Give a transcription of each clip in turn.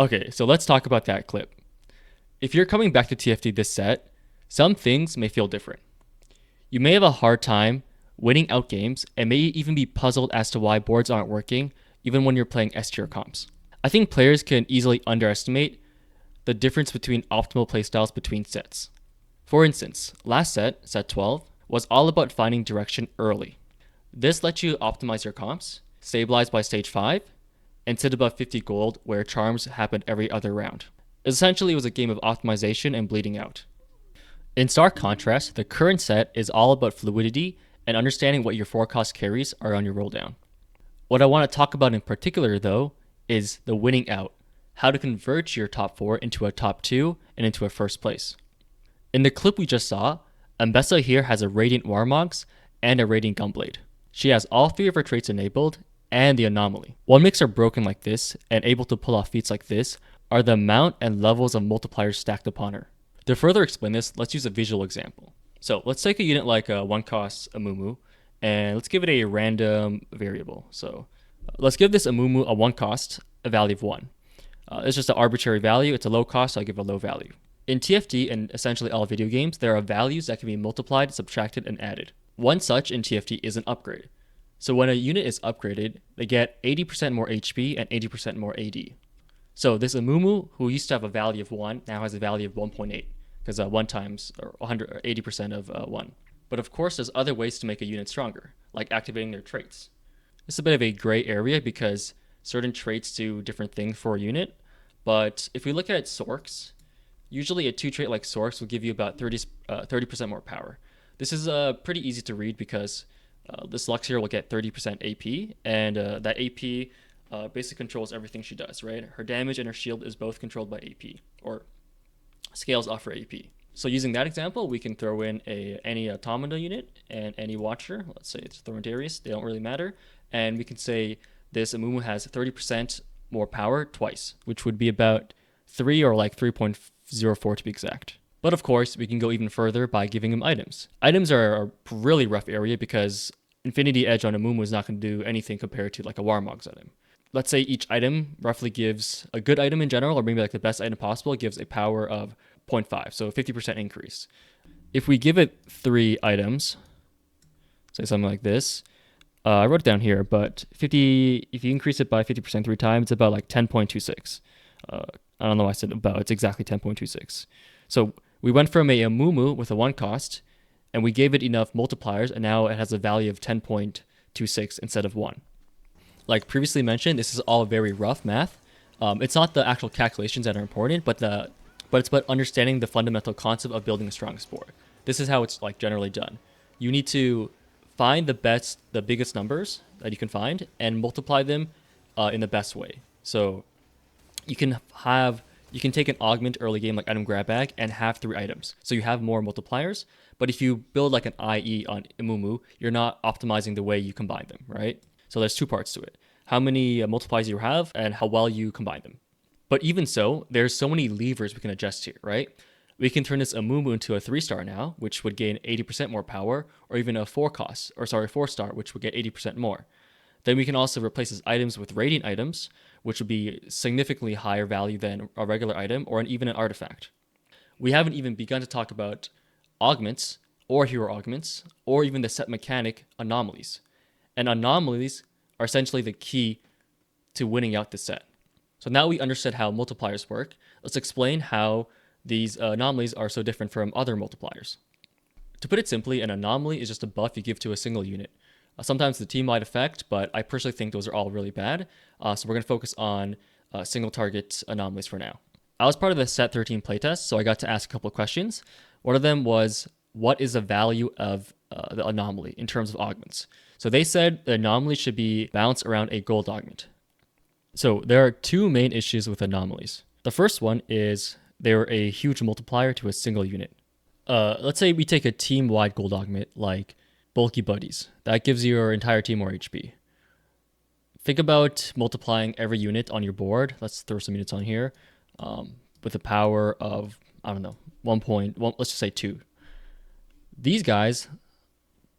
Okay, so let's talk about that clip. If you're coming back to TFT this set, some things may feel different. You may have a hard time winning out games and may even be puzzled as to why boards aren't working even when you're playing S tier comps. I think players can easily underestimate the difference between optimal playstyles between sets. For instance, last set, set 12, was all about finding direction early. This lets you optimize your comps, stabilize by stage 5, and sit above 50 gold where charms happened every other round. Essentially, it was a game of optimization and bleeding out. In stark contrast, the current set is all about fluidity and understanding what your forecast carries are on your roll down. What I want to talk about in particular, though, is the winning out, how to convert your top 4 into a top 2 and into a first place. In the clip we just saw, Ambessa here has a Radiant Warmogs and a Radiant Gunblade. She has all 3 of her traits enabled and the Anomaly. What makes her broken like this and able to pull off feats like this are the amount and levels of multipliers stacked upon her. To further explain this, let's use a visual example. So let's take a unit like a 1-cost Amumu, and let's give it a random variable. So let's give this Amumu a 1-cost, a value of 1. It's just an arbitrary value. It's a low cost, so I give a low value. In TFT and essentially all video games, there are values that can be multiplied, subtracted, and added. One such in TFT is an upgrade. So when a unit is upgraded, they get 80% more HP and 80% more AD. So this Amumu, who used to have a value of 1, now has a value of 1.8, because 1 times or 100 or 80% of 1. But of course, there's other ways to make a unit stronger, like activating their traits. It's a bit of a gray area because certain traits do different things for a unit. But if we look at Sorks, usually a 2-trait like Sorks will give you about 30% more power. This is pretty easy to read because this Lux here will get 30% AP, and that AP basically controls everything she does, right? Her damage and her shield is both controlled by AP, or scales off her AP. So using that example, we can throw in any Automata unit and any Watcher. Let's say it's Thorndarius, they don't really matter. And we can say this Amumu has 30% more power twice, which would be about 3 or like 3.04 to be exact. But of course, we can go even further by giving him items. Items are a really rough area because Infinity Edge on Amumu is not going to do anything compared to like a Warmog's item. Let's say each item roughly gives a good item in general, or maybe like the best item possible, gives a power of 0.5, so 50% increase. If we give it 3 items, say something like this, I wrote it down here, but if you increase it by 50% 3 times, it's about like 10.26. I don't know why I said about, it's exactly 10.26. So we went from a Amumu with a 1 cost, and we gave it enough multipliers, and now it has a value of 10.26 instead of 1. Like previously mentioned, this is all very rough math. It's not the actual calculations that are important, but it's about understanding the fundamental concept of building a strongest board. This is how it's like generally done. You need to find the biggest numbers that you can find and multiply them in the best way. So you can take an augment early game like item grab bag and have 3 items. So you have more multipliers, but if you build like an IE on Amumu, you're not optimizing the way you combine them, right? So there's 2 parts to it. How many multipliers you have and how well you combine them. But even so, there's so many levers we can adjust here, right? We can turn this Amumu into a 3-star now, which would gain 80% more power, or even a 4-star, which would get 80% more. Then we can also replace his items with Radiant items, which would be significantly higher value than a regular item or even an artifact. We haven't even begun to talk about augments, or hero augments, or even the set mechanic anomalies. And anomalies are essentially the key to winning out the set. So now we understood how multipliers work. Let's explain how these anomalies are so different from other multipliers. To put it simply, an anomaly is just a buff you give to a single unit. Sometimes the team-wide effect, but I personally think those are all really bad. So we're going to focus on single target anomalies for now. I was part of the set 13 playtest, so I got to ask a couple of questions. One of them was, what is the value of the anomaly in terms of augments? So they said the anomaly should be balanced around a gold augment. So there are 2 main issues with anomalies. The first one is they're a huge multiplier to a single unit. Let's say we take a team-wide gold augment like Bulky Buddies. That gives your entire team more HP. Think about multiplying every unit on your board. Let's throw some units on here with a power of, I don't know, 1.1, let's just say 2. These guys,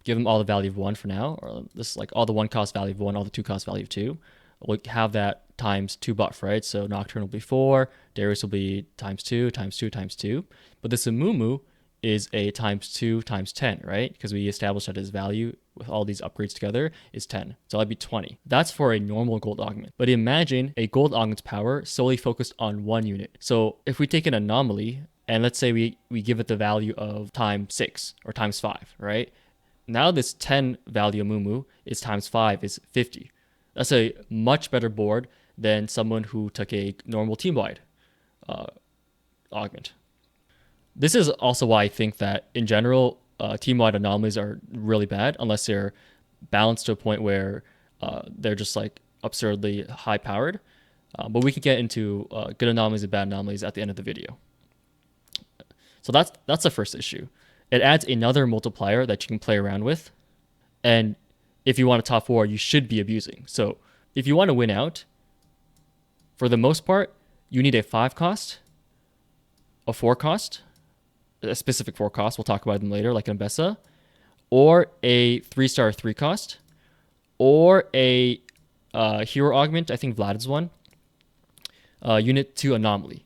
give them all the value of 1 for now, or this like all the 1 cost value of 1, all the 2 cost value of 2. We'll have that times 2 buff, right? So Nocturne will be 4, Darius will be times 2, times 2, times 2. But this Amumu is a times 2 times 10, right? Because we established that his value with all these upgrades together is 10. So that'd be 20. That's for a normal gold augment. But imagine a gold augment's power solely focused on one unit. So if we take an anomaly, and let's say we give it the value of times 6 or times 5, right? Now this 10 value Amumu is times 5 is 50. That's a much better board than someone who took a normal team-wide augment. This is also why I think that in general, team-wide anomalies are really bad unless they're balanced to a point where they're just like absurdly high-powered. But we can get into good anomalies and bad anomalies at the end of the video. So that's the first issue. It adds another multiplier that you can play around with. And if you want a top 4, you should be abusing. So if you want to win out, for the most part, you need a 5 cost, a 4 cost, a specific 4 cost, we'll talk about them later, like Mbessa, or a 3-star 3 cost, or a hero augment, I think Vlad's one, unit 2 anomaly.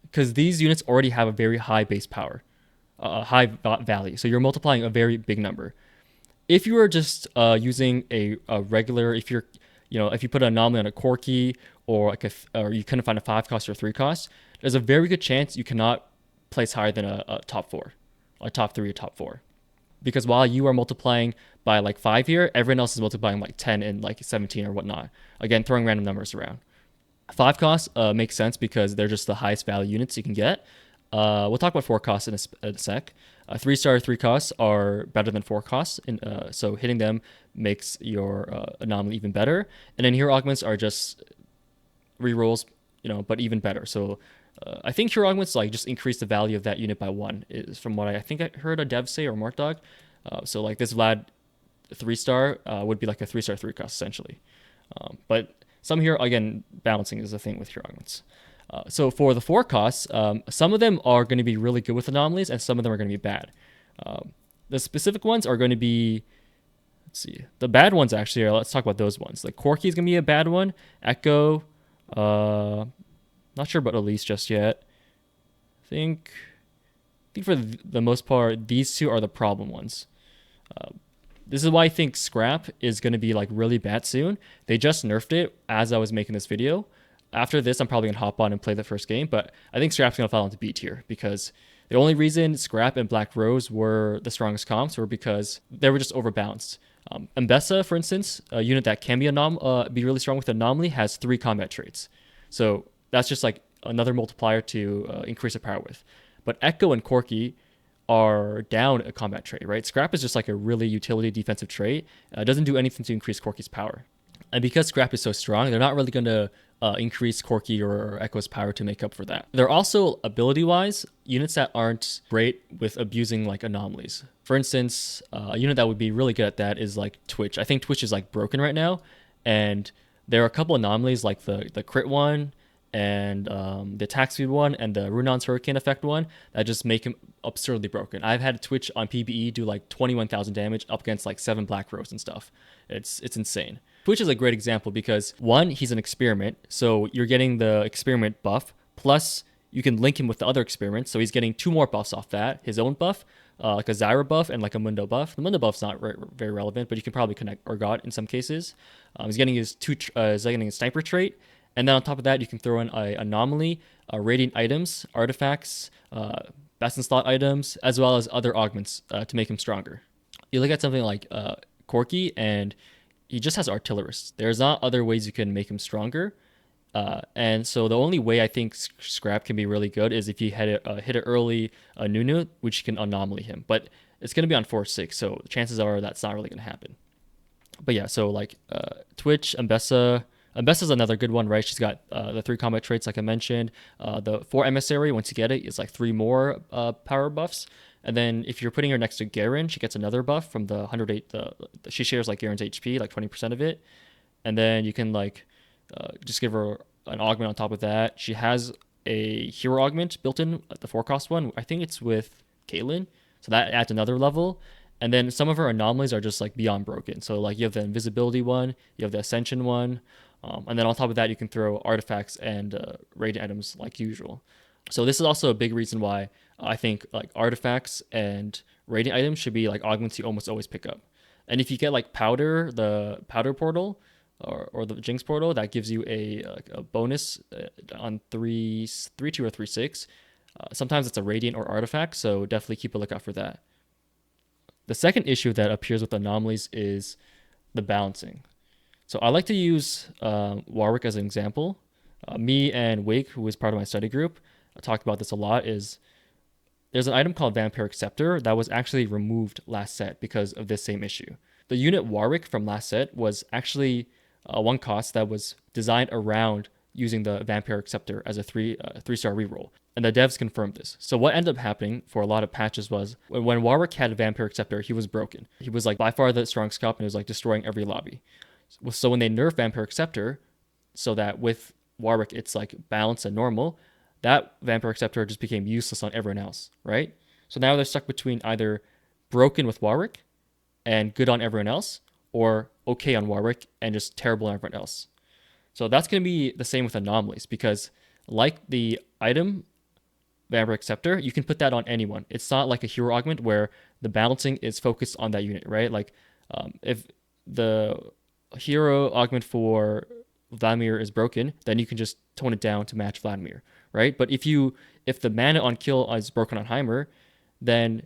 Because these units already have a very high base power, high value. So you're multiplying a very big number. If you are just using a regular, if you put an anomaly on a Corki or or you couldn't find a 5 cost or 3 cost, there's a very good chance you cannot place higher than a top 4, a top 3 or top 4. Because while you are multiplying by like 5 here, everyone else is multiplying like 10 and like 17 or whatnot. Again, throwing random numbers around. 5 costs makes sense because they're just the highest value units you can get. We'll talk about 4 costs in a sec. 3-star 3 costs are better than 4 costs, so hitting them makes your anomaly even better. And then hero augments are just rerolls, but even better. So I think hero augments like just increase the value of that unit by 1, is from what I think I heard a dev say, or Mortdog. So like this Vlad 3-star would be like a 3-star 3 cost essentially. But some hero, again, balancing is a thing with hero augments. So for the 4 costs, some of them are going to be really good with anomalies, and some of them are going to be bad. The specific ones are going to be, let's see, the bad ones actually are, let's talk about those ones. Like Corki is going to be a bad one. Echo, not sure about Elise just yet. I think for the most part, these 2 are the problem ones. This is why I think Scrap is going to be like really bad soon. They just nerfed it as I was making this video. After this, I'm probably going to hop on and play the first game, but I think Scrap's going to fall into B tier because the only reason Scrap and Black Rose were the strongest comps were because they were just overbalanced. Mbessa, for instance, a unit that can be really strong with Anomaly, has 3 combat traits. So that's just like another multiplier to increase the power with. But Echo and Corki are down a combat trait, right? Scrap is just like a really utility defensive trait. It doesn't do anything to increase Corki's power. And because Scrap is so strong, they're not really going to increase Corki or Echo's power to make up for that. They're also, ability-wise, units that aren't great with abusing like anomalies. For instance, a unit that would be really good at that is like Twitch. I think Twitch is like broken right now, and there are a couple anomalies like the crit one and the attack speed one and the Runon's Hurricane effect one that just make him absurdly broken. I've had Twitch on PBE do like 21,000 damage up against like 7 Black Rose and stuff. It's insane. Twitch is a great example because 1, he's an experiment, so you're getting the experiment buff, plus you can link him with the other experiments, so he's getting 2 more buffs off that, his own buff, like a Zyra buff and like a Mundo buff. The Mundo buff's not very relevant, but you can probably connect Urgot in some cases. He's getting his getting a sniper trait, and then on top of that, you can throw in a anomaly, radiant items, artifacts, best in slot items, as well as other augments to make him stronger. You look at something like Corki, and he just has artillerists. There's not other ways you can make him stronger. And so the only way I think Scrap can be really good is if you hit it early Nunu, which can anomaly him. But it's going to be on 4-6, so the chances are that's not really going to happen. But yeah, so like Twitch, Mbessa. Mbessa's another good one, right? She's got the 3 combat traits like I mentioned. The 4 emissary, once you get it, is like 3 more power buffs. And then if you're putting her next to Garen, she gets another buff from the 108. She shares like Garen's HP, like 20% of it. And then you can like just give her an augment on top of that. She has a hero augment built in, the 4 cost one. I think it's with Caitlyn. So that adds another level. And then some of her anomalies are just like beyond broken. So like you have the invisibility one, you have the ascension one. And then on top of that, you can throw artifacts and radiant items like usual. So this is also a big reason why I think like artifacts and radiant items should be like augments you almost always pick up. And if you get like powder, the powder portal or the jinx portal, that gives you a bonus on 3-2 or 3-6. Sometimes it's a radiant or artifact, so definitely keep a lookout for that. The second issue that appears with anomalies is the balancing. So I like to use Warwick as an example. Me and Wake, who is part of my study group, talked about this a lot. Is there's an item called Vampiric Scepter that was actually removed last set because of this same issue. The unit Warwick from last set was actually one cost that was designed around using the Vampiric Scepter as a three-star reroll. And the devs confirmed this. So what ended up happening for a lot of patches was when Warwick had a Vampiric Scepter, he was broken. He was like by far the strongest cop and he was like destroying every lobby. So when they nerfed Vampiric Scepter, so that with Warwick it's like balanced and normal, that Vampiric Scepter just became useless on everyone else, right? So now they're stuck between either broken with Warwick and good on everyone else, or okay on Warwick and just terrible on everyone else. So that's going to be the same with anomalies, because like the item Vampiric Scepter, you can put that on anyone. It's not like a hero augment where the balancing is focused on that unit, right? Like if the hero augment for Vladimir is broken, then you can just tone it down to match Vladimir, right? But if the mana on kill is broken on Heimer, then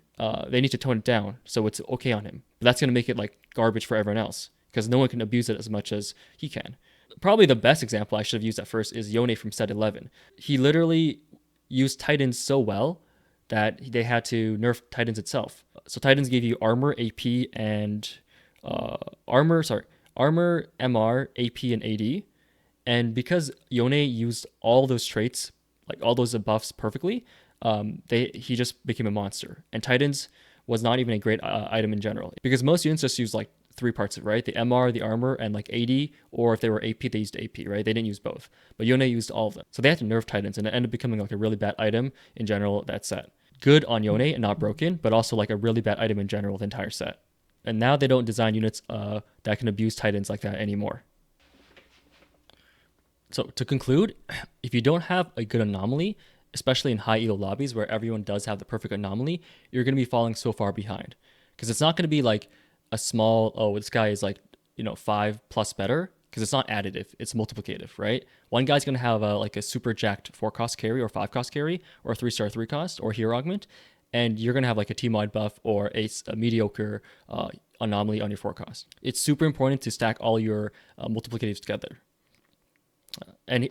they need to tone it down so it's okay on him. But that's going to make it like garbage for everyone else because no one can abuse it as much as he can. Probably the best example I should have used at first is Yone from set 11. He literally used Titans so well that they had to nerf Titans itself. So Titans gave you armor, AP, and armor, MR, AP, and AD. And because Yone used all those traits, like all those buffs perfectly, he just became a monster. And Titans was not even a great item in general because most units just use like three parts of it, right? The MR, the armor, and like AD, or if they were AP, they used AP, right? They didn't use both. But Yone used all of them. So they had to nerf Titans, and it ended up becoming like a really bad item in general that set. Good on Yone and not broken, but also like a really bad item in general the entire set. And now they don't design units that can abuse Titans like that anymore. So to conclude, if you don't have a good anomaly, especially in high elo lobbies where everyone does have the perfect anomaly, you're going to be falling so far behind. Because it's not going to be like a small, oh, this guy is like, 5+ better, because it's not additive, it's multiplicative, right? One guy's going to have like a super jacked 4-cost carry or 5-cost carry or a 3-star 3-cost or hero augment, and you're going to have like a T-mod buff or a mediocre anomaly on your 4-cost. It's super important to stack all your multiplicatives together. And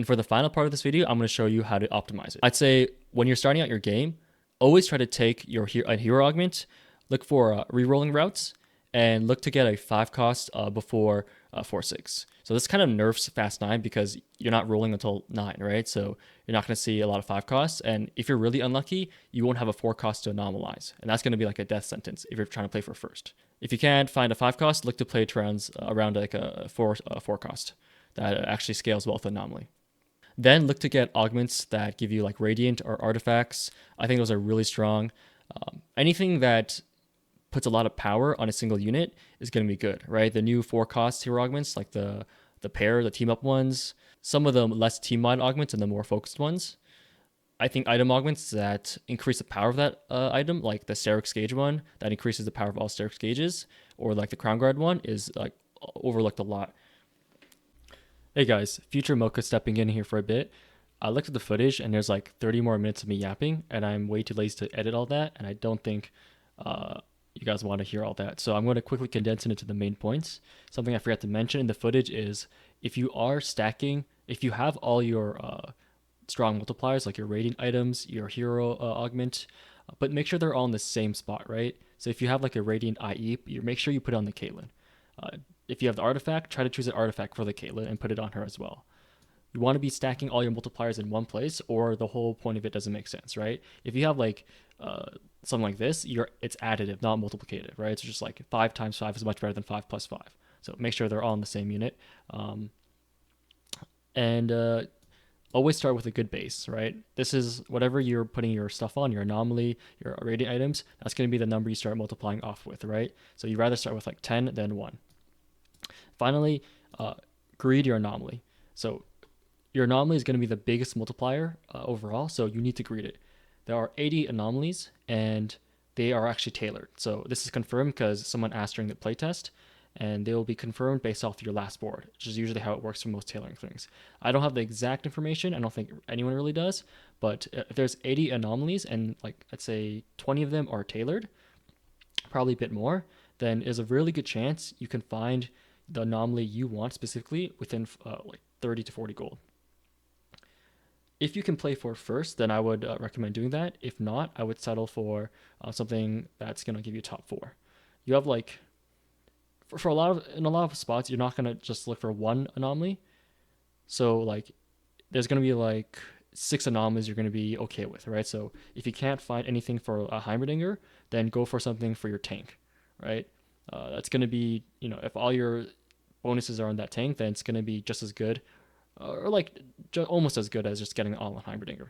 for the final part of this video, I'm going to show you how to optimize it. I'd say when you're starting out your game, always try to take your hero augment, look for rerolling routes, and look to get a 5-cost before 4-6. So this kind of nerfs Fast 9 because you're not rolling until 9, right? So you're not going to see a lot of 5-costs. And if you're really unlucky, you won't have a 4-cost to anomalize. And that's going to be like a death sentence if you're trying to play for first. If you can't find a 5-cost, look to play rounds around like a 4-cost that actually scales well with anomaly. Then look to get augments that give you like radiant or artifacts. I think those are really strong. Anything that puts a lot of power on a single unit is going to be good, right? The new 4-cost hero augments, like the pair, the team up ones, some of the less team mod augments and the more focused ones. I think item augments that increase the power of that item, like the Sterix Gauge one that increases the power of all Sterix Gauges, or like the Crown Guard one, is like overlooked a lot. Hey guys, future Moka stepping in here for a bit. I looked at the footage and there's like 30 more minutes of me yapping, and I'm way too lazy to edit all that, and I don't think you guys want to hear all that. So I'm going to quickly condense it into the main points. Something I forgot to mention in the footage is if you are stacking, if you have all your strong multipliers, like your radiant items, your hero augment, but make sure they're all in the same spot, right? So if you have like a radiant IE, make sure you put it on the Caitlyn. If you have the artifact, try to choose an artifact for the Caitlyn and put it on her as well. You want to be stacking all your multipliers in one place, or the whole point of it doesn't make sense, right? If you have like something like this, it's additive, not multiplicative, right? It's just like 5 times 5 is much better than 5 plus 5. So make sure they're all in the same unit. And always start with a good base, right? This is whatever you're putting your stuff on, your anomaly, your radiant items, that's going to be the number you start multiplying off with, right? So you'd rather start with like 10 than 1. Finally, Greed your anomaly. So your anomaly is going to be the biggest multiplier overall, so you need to greed it. There are 80 anomalies, and they are actually tailored. So this is confirmed because someone asked during the playtest, and they will be confirmed based off your last board, which is usually how it works for most tailoring things. I don't have the exact information. I don't think anyone really does, but if there's 80 anomalies and like let's say 20 of them are tailored, probably a bit more, then there's a really good chance you can find the anomaly you want specifically within like 30 to 40 gold. If you can play for first, then I would recommend doing that. If not, I would settle for something that's going to give you top four. You have like for a lot of in a lot of spots, you're not going to just look for one anomaly. So like there's going to be like 6 anomalies you're going to be okay with, right? So if you can't find anything for a Heimerdinger, then go for something for your tank, right? That's going to be, if all your bonuses are on that tank, then it's going to be just as good, or like almost as good as just getting all on Heimerdinger.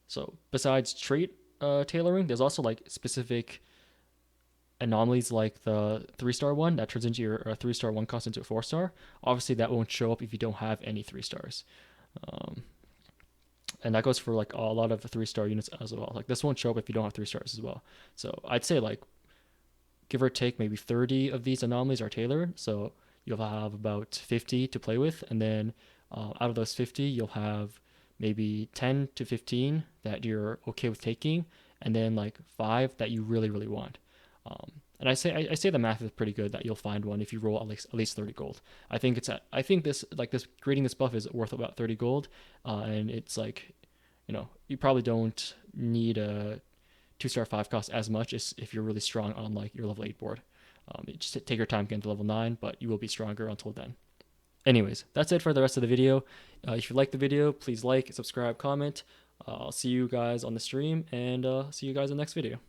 So besides trait tailoring, there's also like specific anomalies like the 3-star one that turns into your 3-star one cost into a 4-star. Obviously, that won't show up if you don't have any 3-stars. And that goes for like a lot of the 3-star units as well. Like this won't show up if you don't have 3-stars as well. So I'd say like give or take maybe 30 of these anomalies are tailored. So you'll have about 50 to play with, and then out of those 50, you'll have maybe 10 to 15 that you're okay with taking, and then like 5 that you really really want. And I say the math is pretty good that you'll find one if you roll at least 30 gold. I think this creating this buff is worth about 30 gold, and it's like, you probably don't need a 2-star 5 cost as much as if you're really strong on like your level 8 board. Just take your time getting to level 9, but you will be stronger until then. Anyways, that's it for the rest of the video. If you like the video, please like, subscribe, comment. I'll see you guys on the stream, and see you guys in the next video.